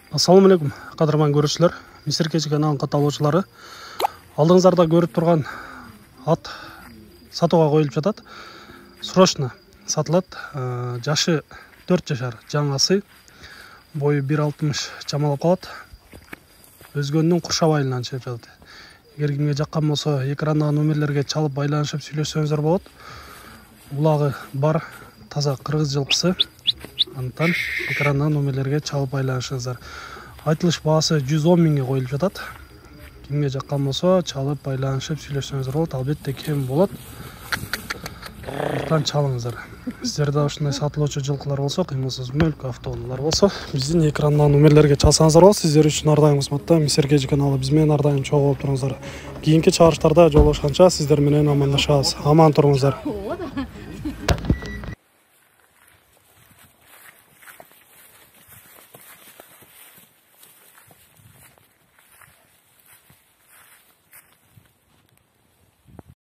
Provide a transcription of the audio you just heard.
Ассаламу алейкум, қадырман көрушілер, Мисиркечи каналының катталуучулары. Алдыңыздарда көрүп турган ат сатууга коюлуп жатат. Срочно сатылат. Жашы 4 жашар жаңасы. Бою 1.60 чамалап калат. Өзгөнүн Куршаб айылынан чыгып жатат. Эгер кимге жаккан болсо, экрандагы номерлерге чалып байланышып сүйлөшсөңүздөр болот. Улагы бар, таза кыргыз жылкысы. Антан экрандагы номерлерге чалып байланышыңыздар. Айтылыш баасы 110 миңге коюлуп жатат. Кимге жаккан болсо, чалып байланышып сүйлөшсөңүздөр болот. Албетте кем болот. Антан чалыңыздар. Сиздерде ушундай сатылуучу жылкылар болсо, кыймылсыз мөлк автоунаалар болсо, биздин экрандагы номерлерге чалсаңыздар болот. Сиздер үчүн ар дайым кызматта Мисиркечи каналы биз менен ар дайым чогуу болуп туруңуздар. Кийинки чыгарыштарда жолугушканча сиздер менен амандашабыз. Аман туруңуздар.